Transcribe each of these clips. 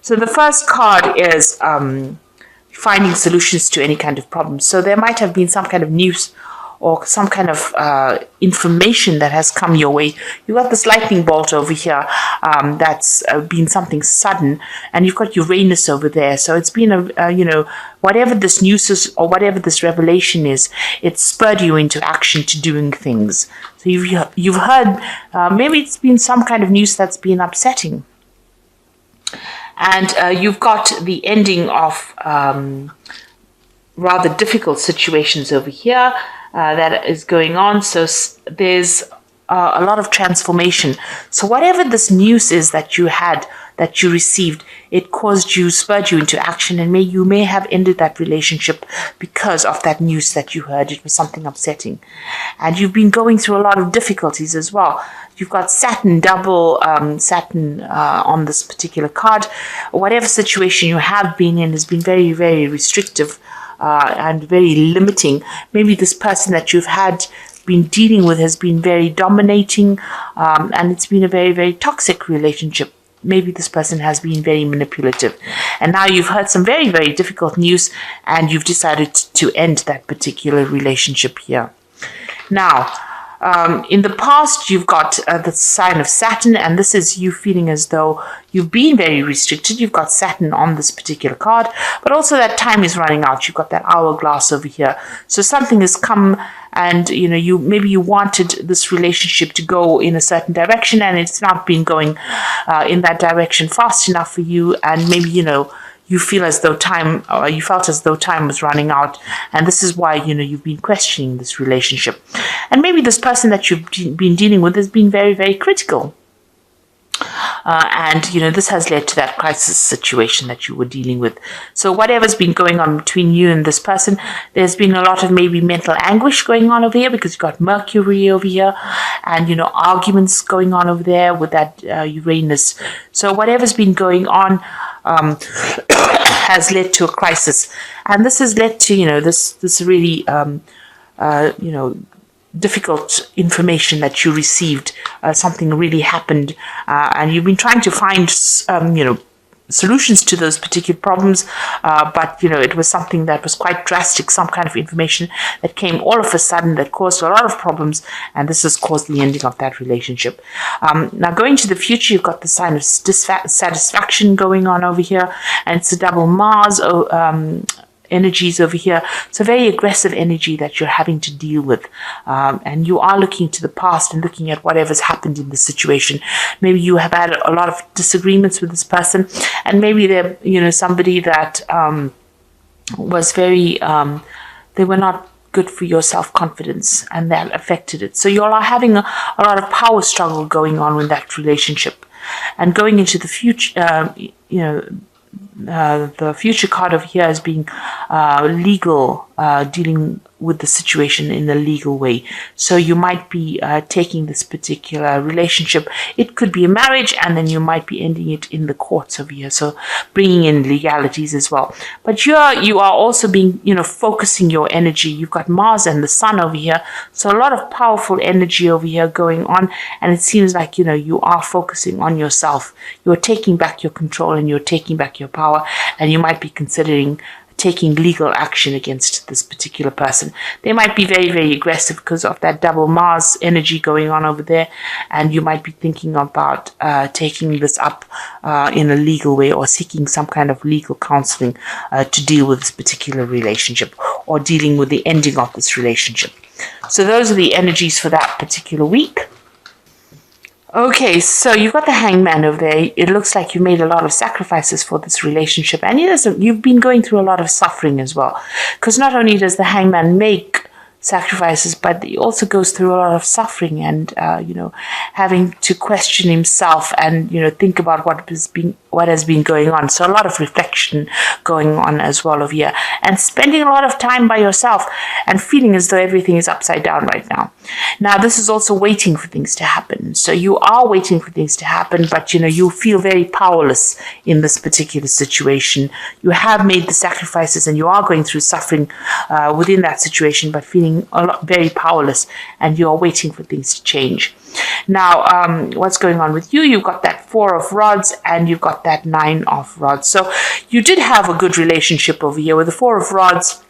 So the first card is finding solutions to any kind of problem. So there might have been some kind of news or some kind of information that has come your way. You've got this lightning bolt over here that's been something sudden, and you've got Uranus over there. So it's been whatever this news is or whatever this revelation is, it spurred you into action to doing things. So you've heard, maybe it's been some kind of news that's been upsetting. And you've got the ending of rather difficult situations over here that is going on. So there's a lot of transformation. So whatever this news is that you had, that you received, it spurred you into action, and you may have ended that relationship because of that news that you heard. It was something upsetting. And you've been going through a lot of difficulties as well. You've got Saturn, double Saturn on this particular card. Whatever situation you have been in has been very, very restrictive and very limiting. Maybe this person that you've been dealing with has been very dominating, and it's been a very, very toxic relationship. Maybe this person has been very manipulative. And now you've heard some very, very difficult news, and you've decided to end that particular relationship here. Now, in the past, you've got the sign of Saturn, and this is you feeling as though you've been very restricted. You've got Saturn on this particular card, but also that time is running out. You've got that hourglass over here. So something has come, and maybe you wanted this relationship to go in a certain direction, and it's not been going in that direction fast enough for you, and maybe you feel as though you felt as though time was running out, and this is why you've been questioning this relationship. And maybe this person that you've been dealing with has been very, very critical, and this has led to that crisis situation that you were dealing with. So whatever's been going on between you and this person, there's been a lot of maybe mental anguish going on over here, because you've got Mercury over here, and arguments going on over there with that Uranus. So whatever's been going on has led to a crisis, and this has led to this really difficult information that you received. Something really happened, and you've been trying to find solutions to those particular problems, but it was something that was quite drastic, some kind of information that came all of a sudden that caused a lot of problems, and this has caused the ending of that relationship. Now going to the future, you've got the sign of dissatisfaction going on over here, and it's a double Mars energies over here. It's a very aggressive energy that you're having to deal with, and you are looking to the past and looking at whatever's happened in the situation. Maybe you have had a lot of disagreements with this person, and maybe they're somebody that was very they were not good for your self-confidence, and that affected it. So you all are having a lot of power struggle going on with that relationship. And going into the future, the future card over here is being legal, dealing with the situation in a legal way. So you might be taking this particular relationship. It could be a marriage, and then you might be ending it in the courts over here. So bringing in legalities as well. But you are also being, focusing your energy. You've got Mars and the Sun over here. So a lot of powerful energy over here going on. And it seems like, you are focusing on yourself. You're taking back your control, and you're taking back your power. And you might be considering taking legal action against this particular person. They might be very, very aggressive because of that double Mars energy going on over there, and you might be thinking about taking this up in a legal way, or seeking some kind of legal counseling to deal with this particular relationship, or dealing with the ending of this relationship. So those are the energies for that particular week. Okay, so you've got the Hangman over there. It looks like you made a lot of sacrifices for this relationship, and you've been going through a lot of suffering as well. Because not only does the Hangman make sacrifices, but he also goes through a lot of suffering, and having to question himself, and think about what has been going on. So a lot of reflection going on as well over here, and spending a lot of time by yourself, and feeling as though everything is upside down right now. Now this is also waiting for things to happen. So you are waiting for things to happen, but you feel very powerless in this particular situation. You have made the sacrifices, and you are going through suffering within that situation, but feeling feeling very powerless, and you're waiting for things to change. Now, what's going on with you? You've got that 4 of rods and you've got that 9 of rods. So you did have a good relationship over here with the 4 of rods.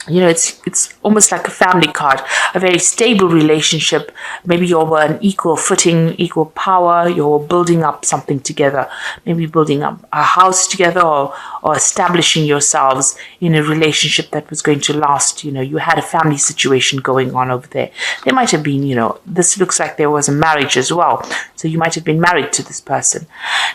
You know, it's almost like a family card, a very stable relationship. Maybe you're on equal footing, equal power. You're building up something together, maybe building up a house together, or establishing yourselves in a relationship that was going to last. You know, you had a family situation going on over there. There might have been, you know, this looks like there was a marriage as well. So you might have been married to this person.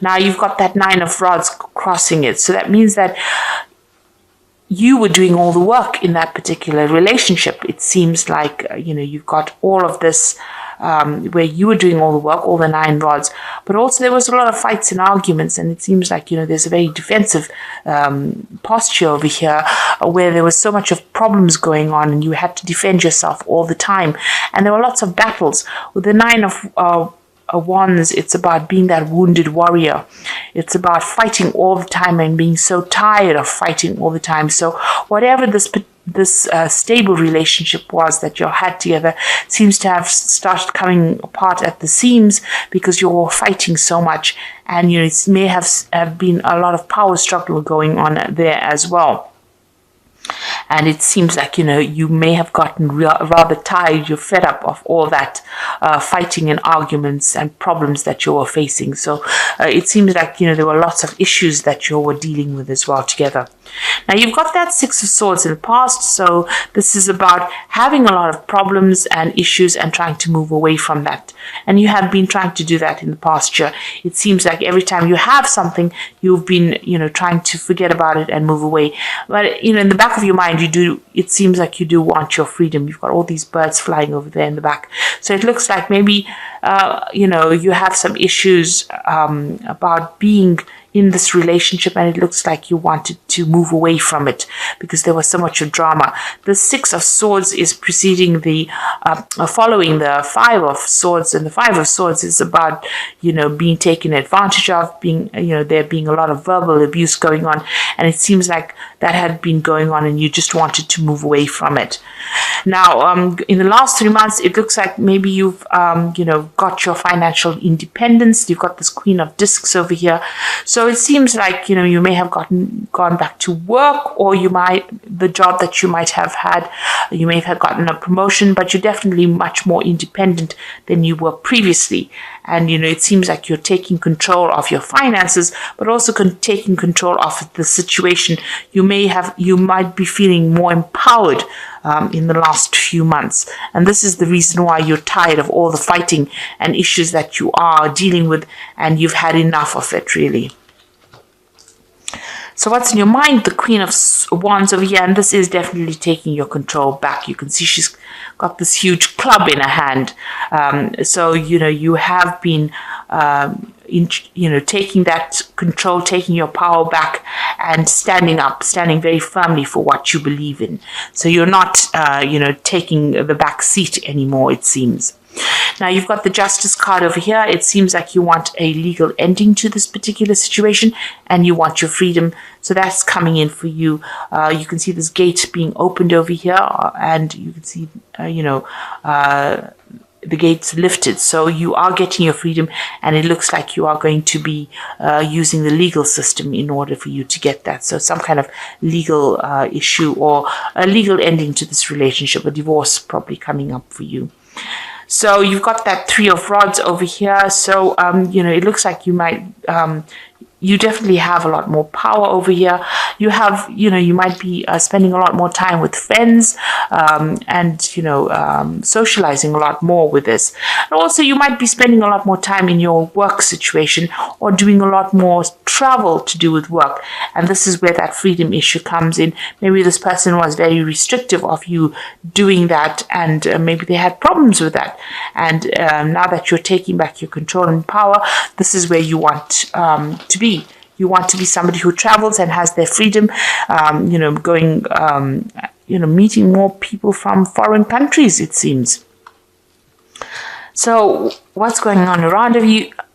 Now you've got that 9 of rods crossing it. So that means that you were doing all the work in that particular relationship. It seems like, you know, you've got all of this where you were doing all the work, all the 9 rods, but also there was a lot of fights and arguments, and it seems like, you know, there's a very defensive posture over here where there was so much of problems going on and you had to defend yourself all the time, and there were lots of battles. With the 9 of wands, it's about being that wounded warrior. It's about fighting all the time and being so tired of fighting all the time. So whatever this stable relationship was that you had together seems to have started coming apart at the seams because you're fighting so much, and you know, it may have been a lot of power struggle going on there as well. And it seems like, you know, you may have gotten rather tired, you're fed up of all that fighting and arguments and problems that you were facing. So it seems like, you know, there were lots of issues that you were dealing with as well together. Now you've got that 6 of swords in the past, so this is about having a lot of problems and issues and trying to move away from that. And you have been trying to do that in the past year. It seems like every time you have something, you've been, you know, trying to forget about it and move away. But, you know, in the back of your mind, it seems like you do want your freedom. You've got all these birds flying over there in the back. So it looks like maybe, you know, you have some issues about being in this relationship, and it looks like you wanted to move away from it because there was so much of drama. The 6 of swords is preceding following the 5 of swords, and the 5 of swords is about, you know, being taken advantage of, being, you know, there being a lot of verbal abuse going on, and it seems like that had been going on and you just wanted to move away from it. Now, in the last 3 months, it looks like maybe you've, you know, got your financial independence. You've got this Queen of Discs over here. So it seems like, you know, you may have gone back to work, or the job that you might have had, you may have gotten a promotion, but you're definitely much more independent than you were previously. And, you know, it seems like you're taking control of your finances, but also taking control of the situation. You might be feeling more empowered in the last few months. And this is the reason why you're tired of all the fighting and issues that you are dealing with, and you've had enough of it, really. So what's in your mind? The Queen of Wands over here, and this is definitely taking your control back. You can see she's got this huge club in her hand. So, you know, you have been, you know, taking that control, taking your power back, and standing very firmly for what you believe in. So you're not, you know, taking the back seat anymore, it seems. Now you've got the Justice card over here. It seems like you want a legal ending to this particular situation and you want your freedom. So that's coming in for you. You can see this gate being opened over here, and you can see, you know, the gates lifted. So you are getting your freedom, and it looks like you are going to be using the legal system in order for you to get that. So some kind of legal issue or a legal ending to this relationship, a divorce probably coming up for you. So you've got that 3 of rods over here. So, you know, it looks like you might, you definitely have a lot more power over here. You have, you know, you might be spending a lot more time with friends and, you know, socializing a lot more with this. And also you might be spending a lot more time in your work situation or doing a lot more travel to do with work. And this is where that freedom issue comes in. Maybe this person was very restrictive of you doing that, and maybe they had problems with that. And now that you're taking back your control and power, this is where you want to be. You want to be somebody who travels and has their freedom, you know, going, you know, meeting more people from foreign countries, it seems. So what's going on around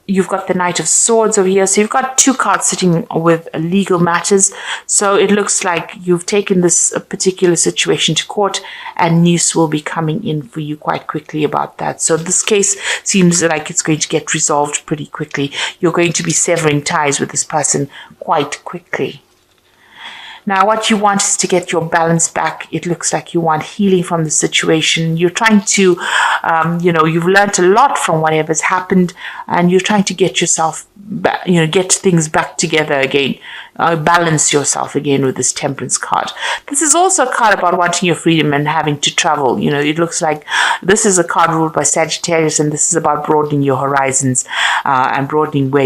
You've got the Knight of Swords over here. So you've got two cards sitting with legal matters. So it looks like you've taken this particular situation to court, and news will be coming in for you quite quickly about that. So this case seems like it's going to get resolved pretty quickly. You're going to be severing ties with this person quite quickly. Now, what you want is to get your balance back. It looks like you want healing from the situation. You're trying to, you've learned a lot from whatever's happened, and you're trying to get yourself, get things back together again, balance yourself again with this Temperance card. This is also a card about wanting your freedom and having to travel. It looks like this is a card ruled by Sagittarius, and this is about broadening your horizons and broadening where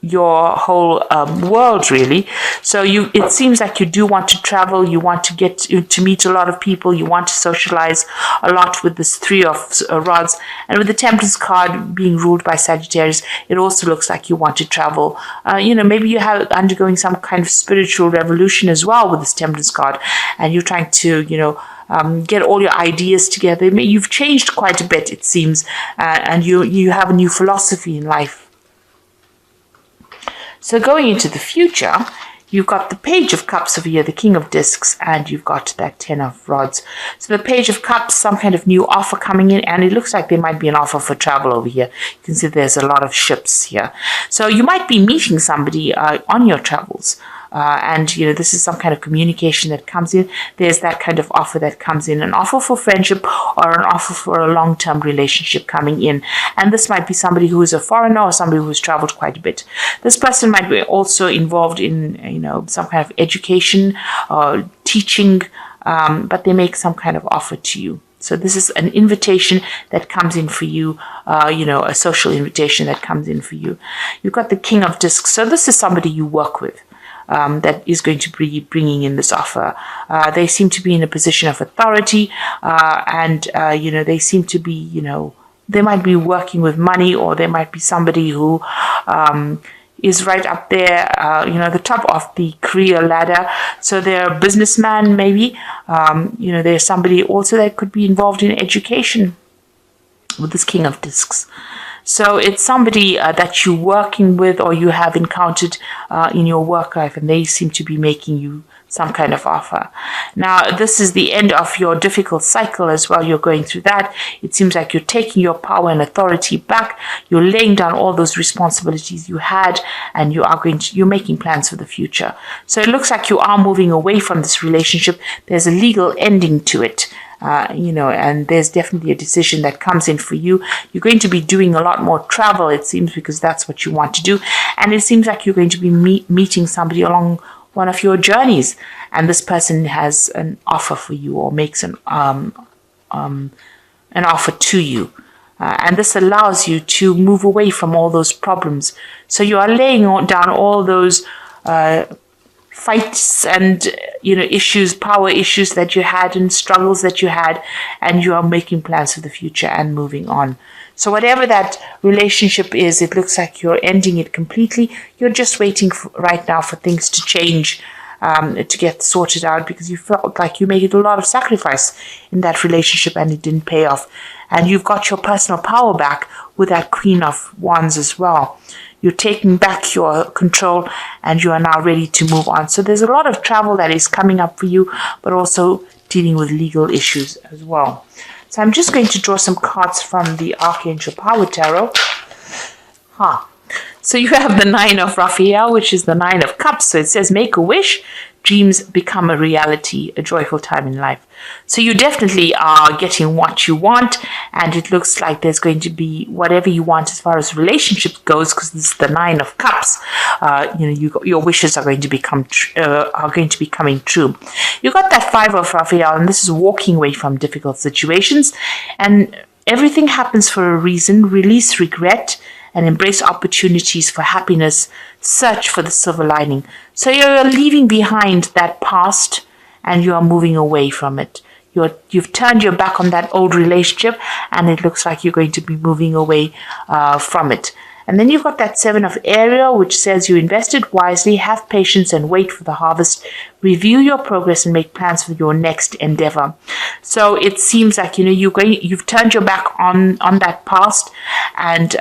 your whole world, really. So it seems like you do want to travel. You want to get to meet a lot of people. You want to socialize a lot with this Three of Rods. And with the Temperance card being ruled by Sagittarius, it also looks like you want to travel. Maybe you have undergoing some kind of spiritual revolution as well with this Temperance card, and you're trying to, get all your ideas together. You've changed quite a bit, it seems, and you have a new philosophy in life. So going into the future, you've got the Page of Cups over here, the King of Discs, and you've got that Ten of Rods. So the Page of Cups, some kind of new offer coming in, and it looks like there might be an offer for travel over here. You can see there's a lot of ships here. So you might be meeting somebody on your travels. This is some kind of communication that comes in. There's that kind of offer that comes in, an offer for friendship or an offer for a long-term relationship coming in. And this might be somebody who is a foreigner or somebody who's traveled quite a bit. This person might be also involved in, some kind of education or teaching, but they make some kind of offer to you. So this is an invitation that comes in for you, a social invitation that comes in for you. You've got the King of Discs. So this is somebody you work with. That is going to be bringing in this offer. They seem to be in a position of authority, and they seem to be, they might be working with money, or they might be somebody who is right up there, the top of the career ladder. So they're a businessman, maybe. There's somebody also that could be involved in education with this King of Discs. So it's somebody that you're working with or you have encountered in your work life, and they seem to be making you some kind of offer. Now, this is the end of your difficult cycle as well. You're going through that. It seems like you're taking your power and authority back. You're laying down all those responsibilities you had, and you're making plans for the future. So it looks like you are moving away from this relationship. There's a legal ending to it. And there's definitely a decision that comes in for you. You're going to be doing a lot more travel, it seems, because that's what you want to do. And it seems like you're going to be meeting somebody along one of your journeys, and this person has an offer for you or makes an offer to you. And this allows you to move away from all those problems. So you are laying down all those fights and power issues that you had and struggles that you had, and you are making plans for the future and moving on. So whatever that relationship is, it looks like you're ending it completely. You're just waiting right now for things to change, to get sorted out, because you felt like you made a lot of sacrifice in that relationship and it didn't pay off. And you've got your personal power back with that Queen of Wands as well. You're taking back your control, and you are now ready to move on. So there's a lot of travel that is coming up for you, but also dealing with legal issues as well. So I'm just going to draw some cards from the Archangel Power Tarot. So you have the Nine of Raphael, which is the Nine of Cups. So it says, make a wish, dreams become a reality, a joyful time in life. So you definitely are getting what you want, and it looks like there's going to be whatever you want as far as relationship goes, because this is the Nine of Cups. Your wishes are going to be coming true. You got that Five of Raphael, and this is walking away from difficult situations, and everything happens for a reason. Release regret and embrace opportunities for happiness. Search for the silver lining. So you're leaving behind that past, and you are moving away from it. You've turned your back on that old relationship, and it looks like you're going to be moving away from it. And then you've got that Seven of Ariel, which says you invested wisely, have patience, and wait for the harvest. review your progress and make plans for your next endeavor. So it seems like, you've turned your back on that past, and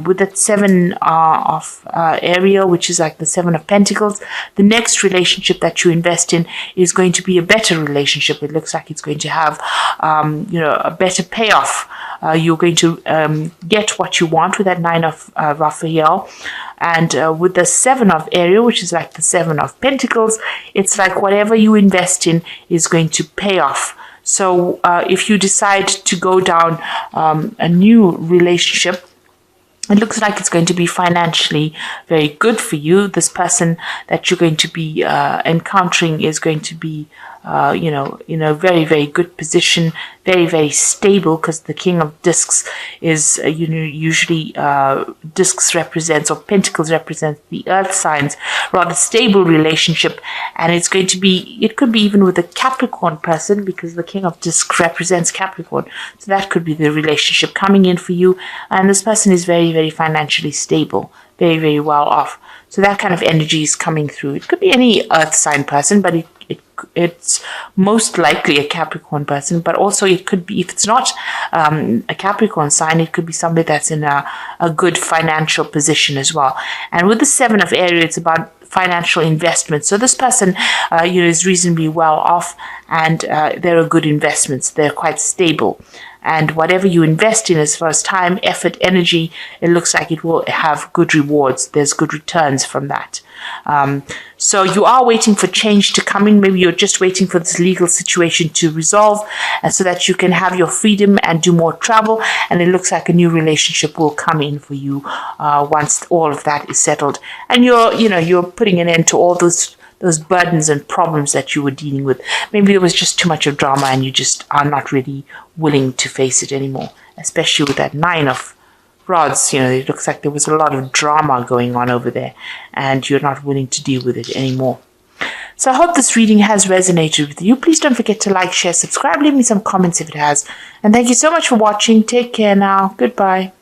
with that seven of area, which is like the Seven of Pentacles, the next relationship that you invest in is going to be a better relationship. It looks like it's going to have a better payoff. You're going to get what you want with that Nine of Raphael. And with the Seven of Ariel, which is like the Seven of Pentacles, it's like whatever you invest in is going to pay off. So if you decide to go down a new relationship, it looks like it's going to be financially very good for you. This person that you're going to be encountering is going to be, in a very, very good position, very, very stable, because the King of Discs is, usually Discs represents, or Pentacles represents the earth signs, rather stable relationship. And it could be even with a Capricorn person, because the King of Discs represents Capricorn. So that could be the relationship coming in for you. And this person is very, very financially stable, very, very well off. So that kind of energy is coming through. It could be any earth sign person, but it's most likely a Capricorn person. But also it could be, if it's not a Capricorn sign, it could be somebody that's in a good financial position as well. And with the Seven of Aries, it's about financial investment. So this person, is reasonably well off, and they're a good investments. They're quite stable. And whatever you invest in as far as time, effort, energy, it looks like it will have good rewards. There's good returns from that. So you are waiting for change to come in. Maybe you're just waiting for this legal situation to resolve, and so that you can have your freedom and do more travel. And it looks like a new relationship will come in for you once all of that is settled. And you're putting an end to all those burdens and problems that you were dealing with. Maybe it was just too much of drama and you just are not really willing to face it anymore, especially with that Nine of Rods. It looks like there was a lot of drama going on over there and you're not willing to deal with it anymore. So I hope this reading has resonated with you. Please don't forget to like, share, subscribe, leave me some comments if it has. And thank you so much for watching. Take care now. Goodbye.